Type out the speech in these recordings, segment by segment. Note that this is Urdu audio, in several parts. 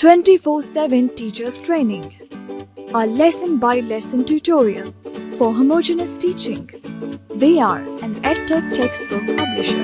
24/7 teachers training. A lesson by lesson tutorial for homogeneous teaching. We are an EdTech textbook publisher.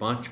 5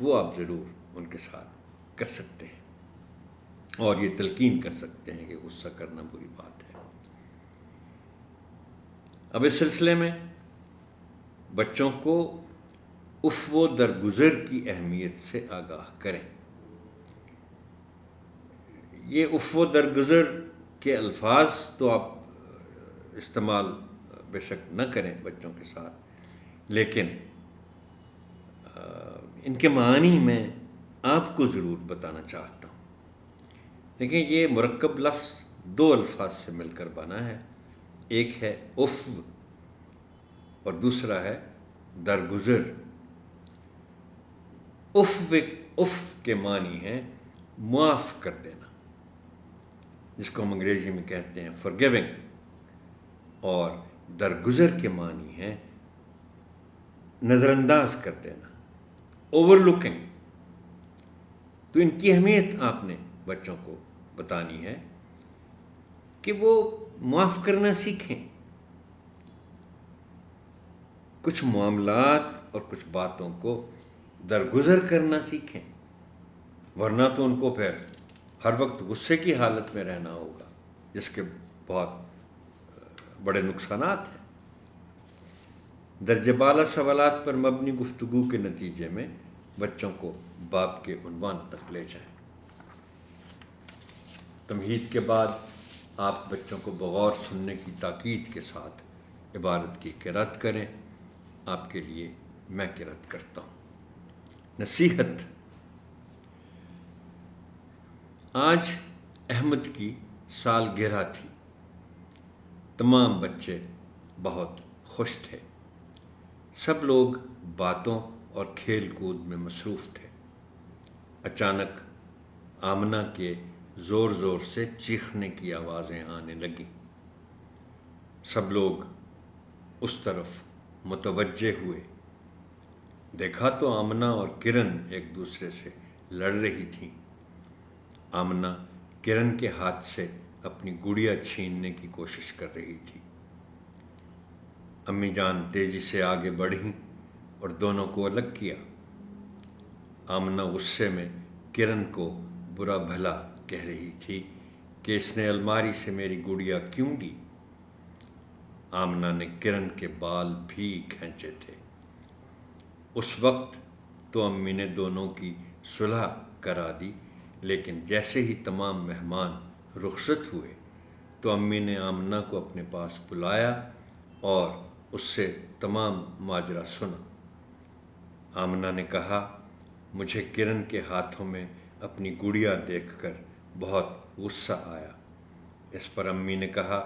وہ آپ ضرور ان کے ساتھ کر سکتے ہیں اور یہ تلقین کر سکتے ہیں کہ غصہ کرنا بری بات ہے۔ اب اس سلسلے میں بچوں کو عفو و درگزر کی اہمیت سے آگاہ کریں۔ یہ عفو و درگزر کے الفاظ تو آپ استعمال بے شک نہ کریں بچوں کے ساتھ، لیکن ان کے معنی میں آپ کو ضرور بتانا چاہتا ہوں۔ دیکھیں، یہ مرکب لفظ دو الفاظ سے مل کر بنا ہے، ایک ہے عفو اور دوسرا ہے درگزر۔ عفو کے معنی ہے معاف کر دینا، جس کو ہم انگریزی میں کہتے ہیں forgiving، اور درگزر کے معنی ہے نظر انداز کر دینا، اوور لکنگ۔ تو ان کی اہمیت آپ نے بچوں کو بتانی ہے کہ وہ معاف کرنا سیکھیں، کچھ معاملات اور کچھ باتوں کو درگزر کرنا سیکھیں، ورنہ تو ان کو پھر ہر وقت غصے کی حالت میں رہنا ہوگا، جس کے بہت بڑے نقصانات ہیں۔ درجہ بالا سوالات پر مبنی گفتگو کے نتیجے میں بچوں کو باب کے عنوان تک لے جائیں۔ تمہید کے بعد آپ بچوں کو بغور سننے کی تاکید کے ساتھ عبارت کی قرأت کریں۔ آپ کے لیے میں قرأت کرتا ہوں۔ نصیحت۔ آج احمد کی سالگرہ تھی۔ تمام بچے بہت خوش تھے۔ سب لوگ باتوں اور کھیل کود میں مصروف تھے۔ اچانک آمنہ کے زور زور سے چیخنے کی آوازیں آنے لگیں۔ سب لوگ اس طرف متوجہ ہوئے۔ دیکھا تو آمنہ اور کرن ایک دوسرے سے لڑ رہی تھیں۔ آمنہ کرن کے ہاتھ سے اپنی گڑیا چھیننے کی کوشش کر رہی تھی۔ امی جان تیزی سے آگے بڑھیں اور دونوں کو الگ کیا۔ آمنہ غصے میں کرن کو برا بھلا کہہ رہی تھی کہ اس نے الماری سے میری گڑیا کیوں لی۔ آمنہ نے کرن کے بال بھی کھینچے تھے۔ اس وقت تو امی نے دونوں کی صلح کرا دی، لیکن جیسے ہی تمام مہمان رخصت ہوئے تو امی نے آمنہ کو اپنے پاس بلایا اور اس سے تمام ماجرا سنا۔ آمنہ نے کہا، مجھے کرن کے ہاتھوں میں اپنی گڑیا دیکھ کر بہت غصہ آیا۔ اس پر امی نے کہا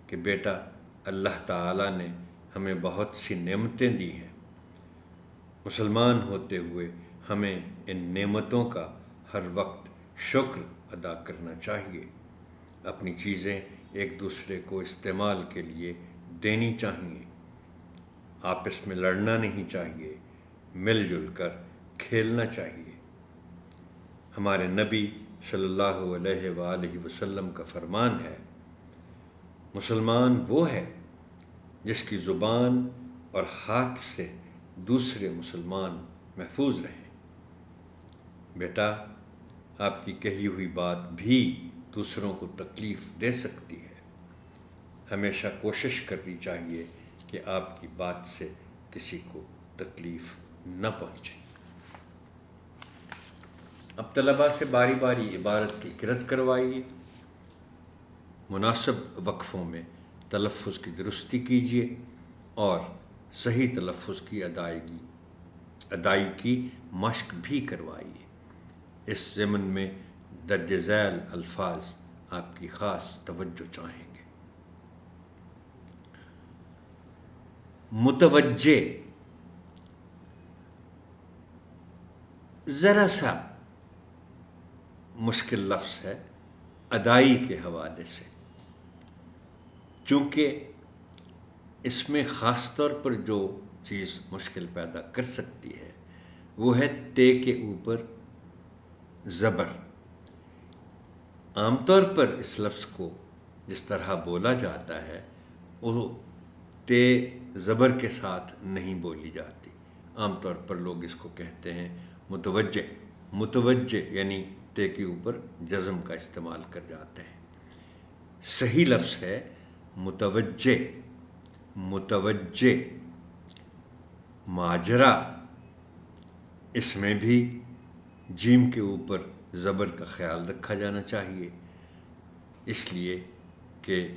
کہ بیٹا، اللہ تعالیٰ نے ہمیں بہت سی نعمتیں دی ہیں۔ مسلمان ہوتے ہوئے ہمیں ان نعمتوں کا ہر وقت شکر ادا کرنا چاہیے۔ اپنی چیزیں ایک دوسرے کو استعمال کے لیے دینی چاہیے۔ آپس میں لڑنا نہیں چاہیے، مل جل کر کھیلنا چاہیے۔ ہمارے نبی صلی اللہ علیہ وآلہ وسلم کا فرمان ہے، مسلمان وہ ہے جس کی زبان اور ہاتھ سے دوسرے مسلمان محفوظ رہیں۔ بیٹا، آپ کی کہی ہوئی بات بھی دوسروں کو تکلیف دے سکتی ہے۔ ہمیشہ کوشش کرنی چاہیے کہ آپ کی بات سے کسی کو تکلیف نہ پہنچے۔ اب طلباء سے باری باری عبارت کی قرأت کروائیے۔ مناسب وقفوں میں تلفظ کی درستی کیجیے اور صحیح تلفظ کی ادائی کی مشق بھی کروائیے۔ اس ضمن میں درج ذیل الفاظ آپ کی خاص توجہ چاہیں گے۔ متوجہ ذرا سا مشکل لفظ ہے ادائی کے حوالے سے، چونکہ اس میں خاص طور پر جو چیز مشکل پیدا کر سکتی ہے وہ ہے تے کے اوپر زبر۔ عام طور پر اس لفظ کو جس طرح بولا جاتا ہے وہ تے زبر کے ساتھ نہیں بولی جاتی۔ عام طور پر لوگ اس کو کہتے ہیں متوجہ، متوجہ یعنی تے کے اوپر جزم کا استعمال کر جاتے ہیں. صحیح لفظ ہے متوجہ، متوجہ. ماجرا، اس میں بھی جیم کے اوپر زبر کا خیال رکھا جانا چاہیے، اس لیے کہ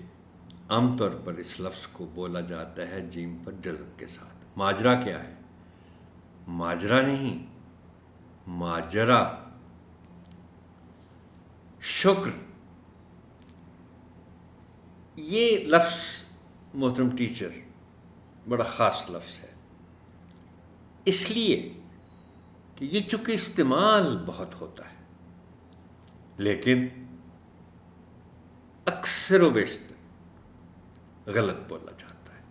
عام طور پر اس لفظ کو بولا جاتا ہے جیم پر جزم کے ساتھ. ماجرا کیا ہے؟ ماجرا نہیں، ماجرا. شکر، یہ لفظ محترم ٹیچر بڑا خاص لفظ ہے، اس لیے کہ یہ چونکہ استعمال بہت ہوتا ہے، لیکن اکثر و بیشتر غلط بولا جاتا ہے.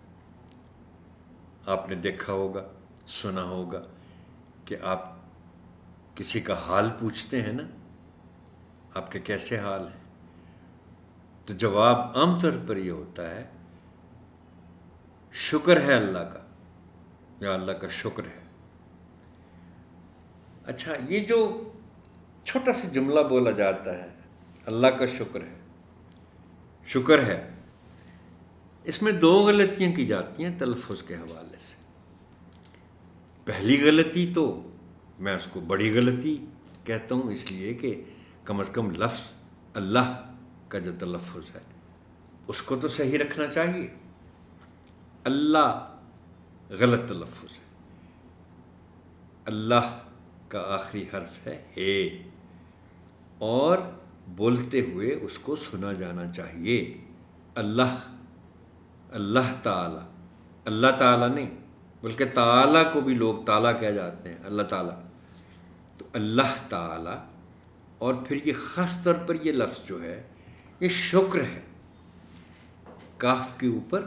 آپ نے دیکھا ہوگا، سنا ہوگا کہ آپ کسی کا حال پوچھتے ہیں نا، آپ کے کیسے حال ہیں، تو جواب عام طور پر یہ ہوتا ہے شکر ہے اللہ کا، یا اللہ کا شکر ہے. اچھا، یہ جو چھوٹا سا جملہ بولا جاتا ہے اللہ کا شکر ہے، شکر ہے، اس میں دو غلطیاں کی جاتی ہیں تلفظ کے حوالے سے. پہلی غلطی تو میں اس کو بڑی غلطی کہتا ہوں، اس لیے کہ کم از کم لفظ اللہ کا جو تلفظ ہے اس کو تو صحیح رکھنا چاہیے. اللہ غلط تلفظ ہے. اللہ کا آخری حرف ہے اے، اور بولتے ہوئے اس کو سنا جانا چاہیے. اللہ، اللہ تعالیٰ، اللہ تعالیٰ نہیں بلکہ تعالیٰ کو بھی لوگ تعالیٰ کہہ جاتے ہیں، اللہ تعالیٰ. تو اللہ تعالیٰ، اور پھر یہ خاص طور پر یہ لفظ جو ہے یہ شکر ہے، کاف کے اوپر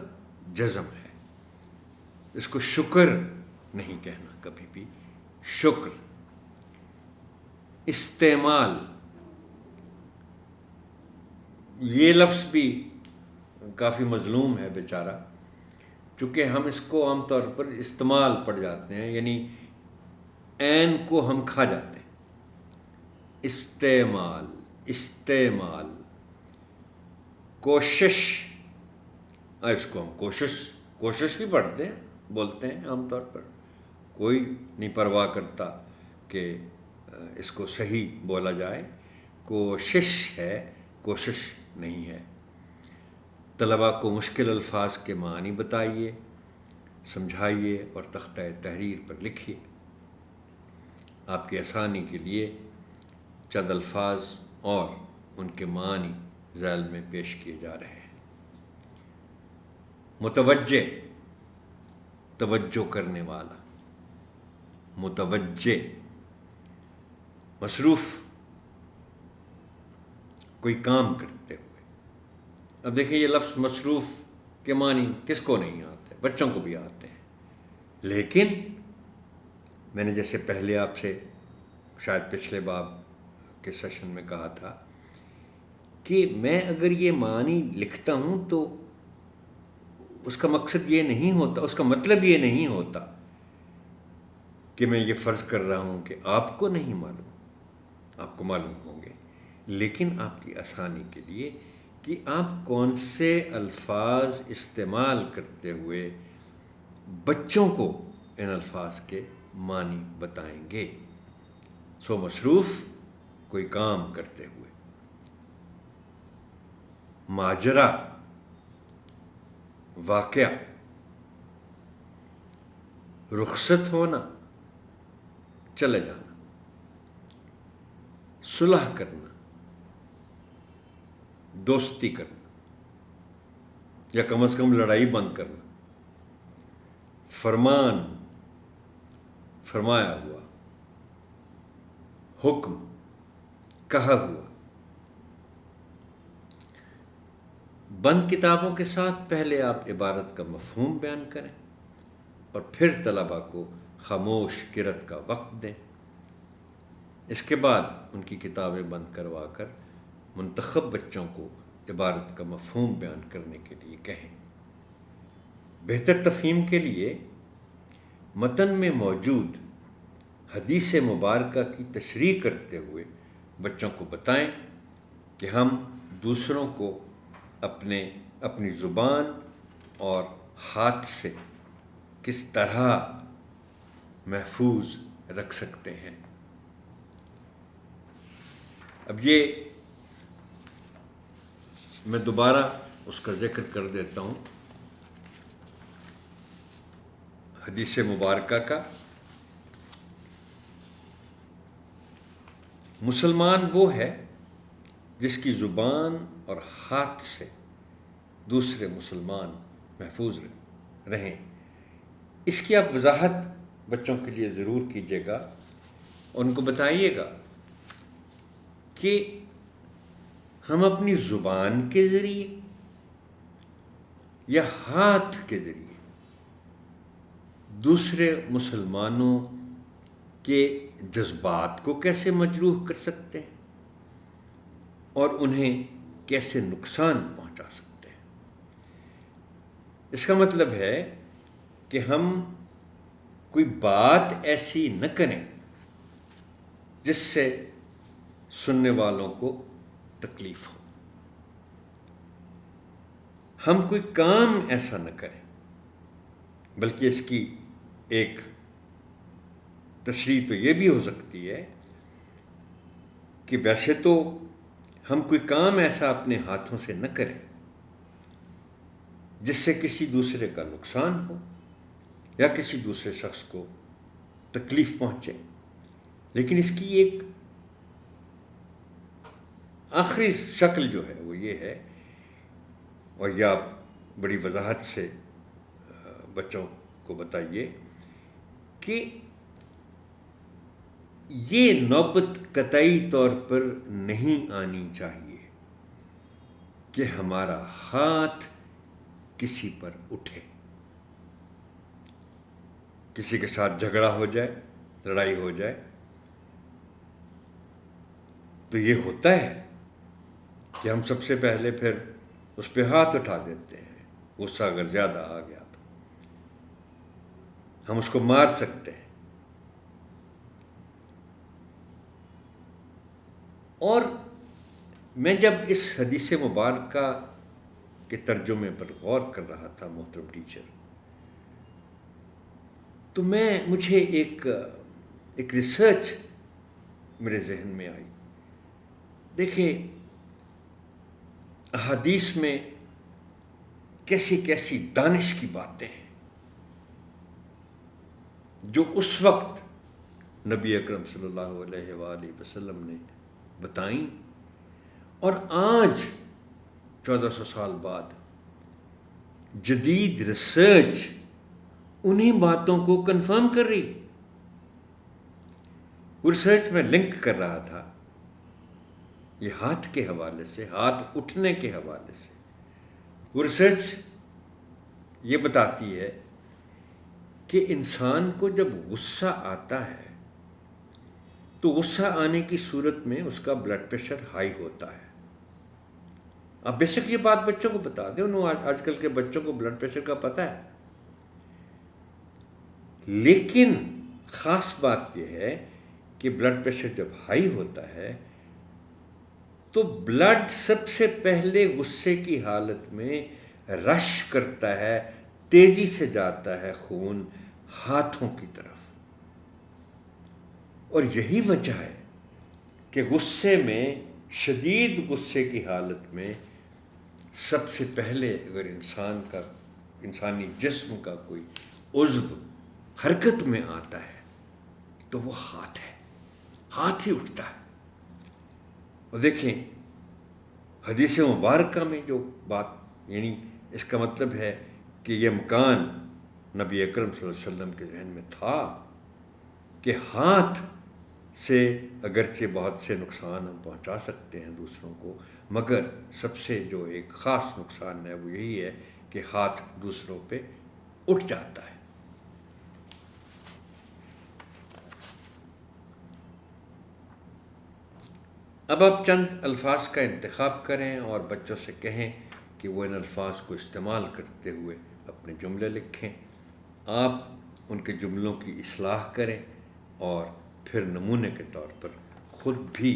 جزم ہے. اس کو شکر نہیں کہنا کبھی بھی، شکر. استعمال، یہ لفظ بھی کافی مظلوم ہے بیچارہ، چونکہ ہم اس کو عام طور پر استعمال پڑھ جاتے ہیں، یعنی عین کو ہم کھا جاتے ہیں. استعمال، استعمال. کوشش، اس کو ہم کوشش بھی پڑھتے ہیں، بولتے ہیں عام طور پر، کوئی نہیں پرواہ کرتا کہ اس کو صحیح بولا جائے. کوشش ہے، کوشش نہیں ہے. طلباء کو مشکل الفاظ کے معنی بتائیے، سمجھائیے اور تختہ تحریر پر لکھیے. آپ کی آسانی کے لیے چند الفاظ اور ان کے معنی ذیل میں پیش کیے جا رہے ہیں. متوجہ، توجہ کرنے والا. متوجہ. مصروف، کوئی کام کرتے ہوئے. اب دیکھیں یہ لفظ مصروف کے معنی کس کو نہیں آتے؟ بچوں کو بھی آتے ہیں. لیکن میں نے جیسے پہلے آپ سے شاید پچھلے باب کے سیشن میں کہا تھا کہ میں اگر یہ معنی لکھتا ہوں تو اس کا مقصد یہ نہیں ہوتا، اس کا مطلب یہ نہیں ہوتا کہ میں یہ فرض کر رہا ہوں کہ آپ کو نہیں معلوم، آپ کو معلوم ہوں گے. لیکن آپ کی آسانی کے لیے کہ آپ کون سے الفاظ استعمال کرتے ہوئے بچوں کو ان الفاظ کے معنی بتائیں گے. سو مصروف، کوئی کام کرتے ہوئے. ماجرا، واقعہ. رخصت ہونا، چلے جانا. صلح کرنا، دوستی کرنا، یا کم از کم لڑائی بند کرنا. فرمان، فرمایا ہوا. حکم، کہا ہوا. بند کتابوں کے ساتھ پہلے آپ عبارت کا مفہوم بیان کریں اور پھر طلباء کو خاموش قرأت کا وقت دیں. اس کے بعد ان کی کتابیں بند کروا کر منتخب بچوں کو عبارت کا مفہوم بیان کرنے کے لیے کہیں. بہتر تفہیم کے لیے متن میں موجود حدیث مبارکہ کی تشریح کرتے ہوئے بچوں کو بتائیں کہ ہم دوسروں کو اپنی زبان اور ہاتھ سے کس طرح محفوظ رکھ سکتے ہیں۔ اب یہ میں دوبارہ اس کا ذکر کر دیتا ہوں حدیث مبارکہ کا۔ مسلمان وہ ہے جس کی زبان اور ہاتھ سے دوسرے مسلمان محفوظ رہیں۔ اس کی آپ وضاحت بچوں کے لیے ضرور کیجیے گا، ان کو بتائیے گا کہ ہم اپنی زبان کے ذریعے یا ہاتھ کے ذریعے دوسرے مسلمانوں کے جذبات کو کیسے مجروح کر سکتے ہیں اور انہیں کیسے نقصان پہنچا سکتے ہیں۔ اس کا مطلب ہے کہ ہم کوئی بات ایسی نہ کریں جس سے سننے والوں کو تکلیف ہو، ہم کوئی کام ایسا نہ کریں، بلکہ اس کی ایک تشریح تو یہ بھی ہو سکتی ہے کہ ویسے تو ہم کوئی کام ایسا اپنے ہاتھوں سے نہ کریں جس سے کسی دوسرے کا نقصان ہو یا کسی دوسرے شخص کو تکلیف پہنچے، لیکن اس کی ایک آخری شکل جو ہے وہ یہ ہے، اور یہ آپ بڑی وضاحت سے بچوں کو بتائیے کہ یہ نوبت قطعی طور پر نہیں آنی چاہیے کہ ہمارا ہاتھ کسی پر اٹھے، کسی کے ساتھ جھگڑا ہو جائے، لڑائی ہو جائے تو یہ ہوتا ہے کہ ہم سب سے پہلے پھر اس پہ ہاتھ اٹھا دیتے ہیں۔ غصہ اگر زیادہ آ گیا تو ہم اس کو مار سکتے ہیں۔ اور میں جب اس حدیث مبارکہ کے ترجمے پر غور کر رہا تھا محترم ٹیچر، تو مجھے ایک ریسرچ میرے ذہن میں آئی۔ دیکھیں احادیث میں کیسی کیسی دانش کی باتیں ہیں جو اس وقت نبی اکرم صلی اللہ علیہ وآلہ وسلم نے بتائیں، اور آج 1400 سال بعد جدید ریسرچ انہیں باتوں کو کنفرم کر رہی۔ وہ ریسرچ میں لنک کر رہا تھا یہ ہاتھ کے حوالے سے، ہاتھ اٹھنے کے حوالے سے۔ وہ ریسرچ یہ بتاتی ہے کہ انسان کو جب غصہ آتا ہے تو غصہ آنے کی صورت میں اس کا بلڈ پریشر ہائی ہوتا ہے۔ اب بے شک یہ بات بچوں کو بتا دیں، انہوں آج کل کے بچوں کو بلڈ پریشر کا پتہ ہے، لیکن خاص بات یہ ہے کہ بلڈ پریشر جب ہائی ہوتا ہے تو بلڈ سب سے پہلے غصے کی حالت میں رش کرتا ہے، تیزی سے جاتا ہے خون ہاتھوں کی طرف۔ اور یہی وجہ ہے کہ غصے میں، شدید غصے کی حالت میں سب سے پہلے اگر انسانی جسم کا کوئی عضو حرکت میں آتا ہے تو وہ ہاتھ ہے، ہاتھ ہی اٹھتا ہے۔ اور دیکھیں حدیث مبارکہ میں جو بات، یعنی اس کا مطلب ہے کہ یہ مکان نبی اکرم صلی اللہ علیہ وسلم کے ذہن میں تھا کہ ہاتھ سے اگرچہ بہت سے نقصان ہم پہنچا سکتے ہیں دوسروں کو، مگر سب سے جو ایک خاص نقصان ہے وہ یہی ہے کہ ہاتھ دوسروں پہ اٹھ جاتا ہے۔ اب آپ چند الفاظ کا انتخاب کریں اور بچوں سے کہیں کہ وہ ان الفاظ کو استعمال کرتے ہوئے اپنے جملے لکھیں۔ آپ ان کے جملوں کی اصلاح کریں اور پھر نمونے کے طور پر خود بھی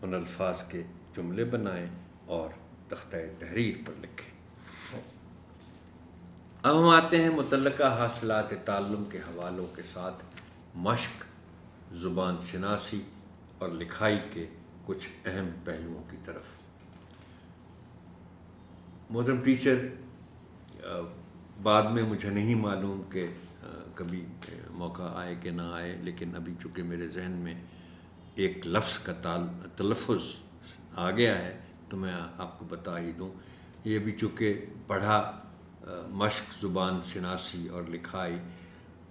ان الفاظ کے جملے بنائیں اور تختہ تحریر پر لکھیں۔ اب ہم آتے ہیں متعلقہ حاصلات تعلم کے حوالوں کے ساتھ مشق، زبان شناسی اور لکھائی کے کچھ اہم پہلوؤں کی طرف۔ محترم ٹیچر، بعد میں مجھے نہیں معلوم کہ کبھی موقع آئے کہ نہ آئے، لیکن ابھی چونکہ میرے ذہن میں ایک لفظ کا تلفظ آ گیا ہے تو میں آپ کو بتا ہی دوں۔ یہ بھی چونکہ پڑھا مشق، زبان شناسی اور لکھائی،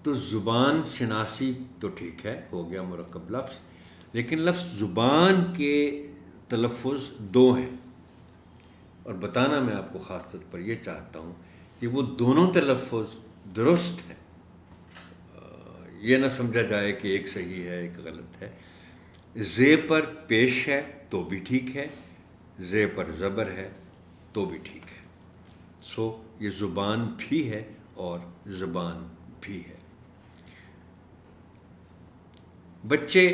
تو زبان شناسی تو ٹھیک ہے، ہو گیا مرکب لفظ، لیکن لفظ زبان کے تلفظ دو ہیں، اور بتانا میں آپ کو خاص طور پر یہ چاہتا ہوں کہ وہ دونوں تلفظ درست ہیں، یہ نہ سمجھا جائے کہ ایک صحیح ہے ایک غلط ہے۔ زے پر پیش ہے تو بھی ٹھیک ہے، زے پر زبر ہے تو بھی ٹھیک ہے۔ سو یہ زبان بھی ہے اور زبان بھی ہے۔ بچے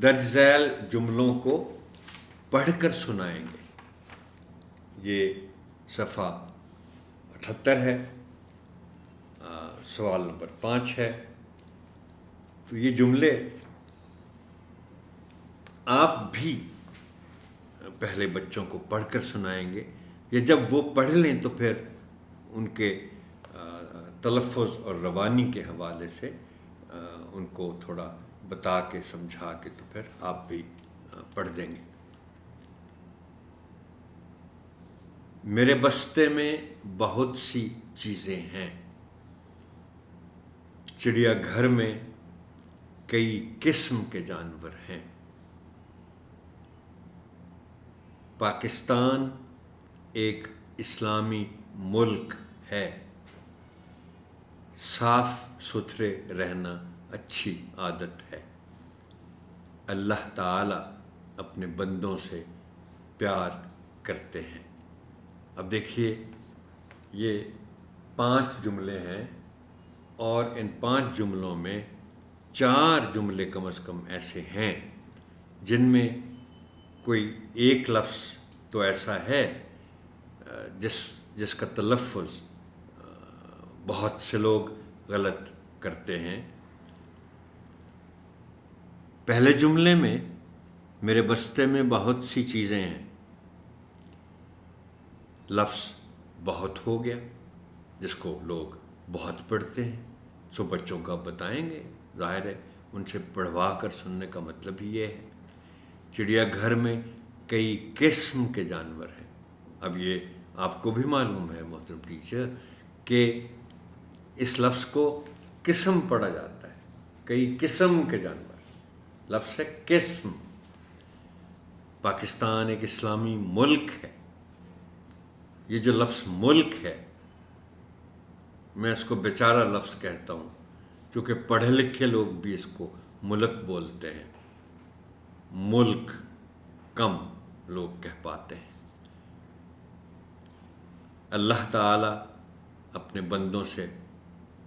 درج ذیل جملوں کو پڑھ کر سنائیں گے۔ یہ صفحہ 78 ہے، سوال نمبر 5 ہے۔ تو یہ جملے آپ بھی پہلے بچوں کو پڑھ کر سنائیں گے، یا جب وہ پڑھ لیں تو پھر ان کے تلفظ اور روانی کے حوالے سے ان کو تھوڑا بتا کے سمجھا کے تو پھر آپ بھی پڑھ دیں گے۔ میرے بستے میں بہت سی چیزیں ہیں، چڑیا گھر میں کئی قسم کے جانور ہیں، پاکستان ایک اسلامی ملک ہے، صاف ستھرے رہنا اچھی عادت ہے، اللہ تعالی اپنے بندوں سے پیار کرتے ہیں۔ اب دیکھیے، یہ 5 جملے ہیں، اور ان 5 جملوں میں 4 جملے کم از کم ایسے ہیں جن میں کوئی ایک لفظ تو ایسا ہے جس کا تلفظ بہت سے لوگ غلط کرتے ہیں۔ پہلے جملے میں میرے بستے میں بہت سی چیزیں ہیں، لفظ بہت ہو گیا جس کو لوگ بہت پڑھتے ہیں، سو بچوں کا بتائیں گے، ظاہر ہے ان سے پڑھوا کر سننے کا مطلب ہی یہ ہے۔ چڑیا گھر میں کئی قسم کے جانور ہیں۔ اب یہ آپ کو بھی معلوم ہے محترم ٹیچر کہ اس لفظ کو قسم پڑھا جاتا ہے، کئی قسم کے جانور، لفظ ہے قسم۔ پاکستان ایک اسلامی ملک ہے، یہ جو لفظ ملک ہے، میں اس کو بیچارہ لفظ کہتا ہوں کیونکہ پڑھے لکھے لوگ بھی اس کو ملک بولتے ہیں، ملک کم لوگ کہہ پاتے ہیں۔ اللہ تعالی اپنے بندوں سے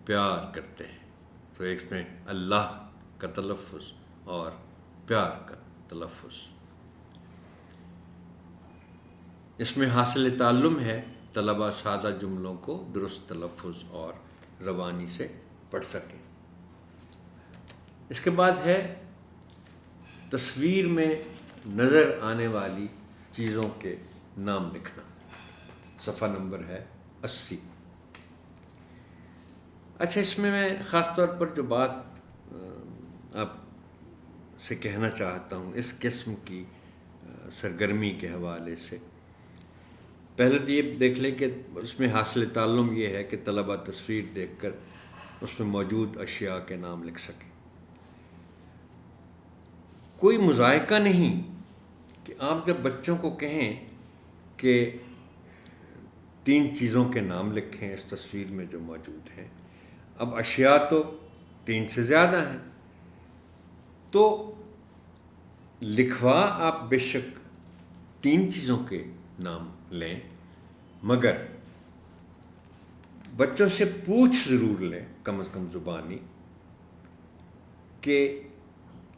پیار کرتے ہیں، تو ایک میں اللہ کا تلفظ اور پیار کا تلفظ۔ اس میں حاصل تعلم ہے طلبہ سادہ جملوں کو درست تلفظ اور روانی سے پڑھ سکیں۔ اس کے بعد ہے تصویر میں نظر آنے والی چیزوں کے نام لکھنا، صفحہ نمبر ہے 80۔ اچھا، اس میں خاص طور پر جو بات آپ سے کہنا چاہتا ہوں اس قسم کی سرگرمی کے حوالے سے، پہلے تو یہ دیکھ لیں کہ اس میں حاصل تعلم یہ ہے کہ طلبہ تصویر دیکھ کر اس میں موجود اشیاء کے نام لکھ سکیں۔ کوئی مذائقہ نہیں کہ آپ جب بچوں کو کہیں کہ 3 چیزوں کے نام لکھیں اس تصویر میں جو موجود ہیں، اب اشیاء تو 3 سے زیادہ ہیں، تو لکھوا آپ بے شک 3 چیزوں کے نام لیں، مگر بچوں سے پوچھ ضرور لیں، کم از کم زبانی، کہ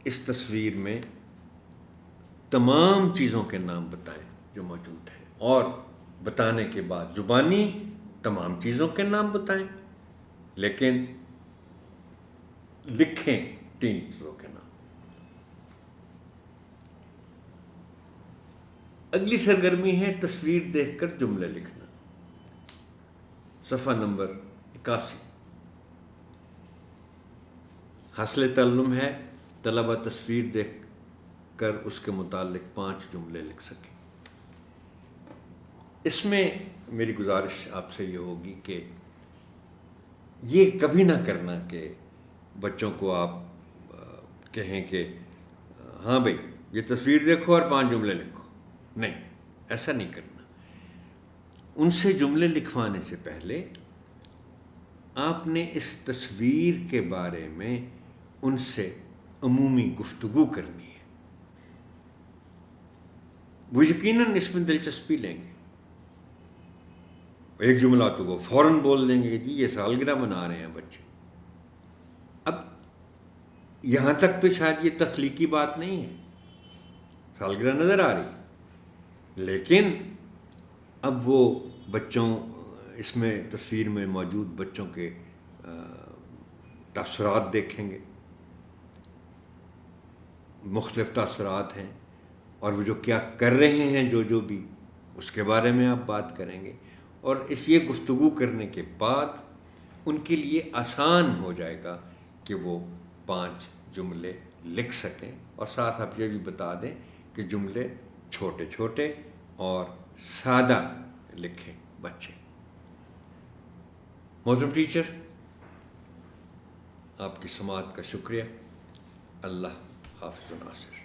اس تصویر میں تمام چیزوں کے نام بتائیں جو موجود ہیں، اور بتانے کے بعد زبانی تمام چیزوں کے نام بتائیں، لیکن لکھیں 3 چیزوں کے نام۔ اگلی سرگرمی ہے تصویر دیکھ کر جملے لکھنا، صفحہ نمبر 81۔ حاصل تعلم ہے طلبہ تصویر دیکھ کر اس کے متعلق 5 جملے لکھ سکیں۔ اس میں میری گزارش آپ سے یہ ہوگی کہ یہ کبھی نہ کرنا کہ بچوں کو آپ کہیں کہ ہاں بھائی یہ تصویر دیکھو اور 5 جملے لکھو، نہیں، ایسا نہیں کرنا۔ ان سے جملے لکھوانے سے پہلے آپ نے اس تصویر کے بارے میں ان سے عمومی گفتگو کرنی ہے۔ وہ یقیناً اس میں دلچسپی لیں گے، ایک جملہ تو وہ فوراً بول دیں گے جی یہ سالگرہ منا رہے ہیں بچے۔ اب یہاں تک تو شاید یہ تخلیقی بات نہیں ہے، سالگرہ نظر آ رہی، لیکن اب وہ بچوں اس میں تصویر میں موجود بچوں کے تاثرات دیکھیں گے، مختلف تاثرات ہیں، اور وہ جو کیا کر رہے ہیں جو بھی اس کے بارے میں آپ بات کریں گے، اور یہ گفتگو کرنے کے بعد ان کے لیے آسان ہو جائے گا کہ وہ 5 جملے لکھ سکیں، اور ساتھ آپ یہ بھی بتا دیں کہ جملے چھوٹے چھوٹے اور سادہ لکھیں بچے۔ محترم ٹیچر، آپ کی سماعت کا شکریہ۔ اللہ حافظ و ناصر۔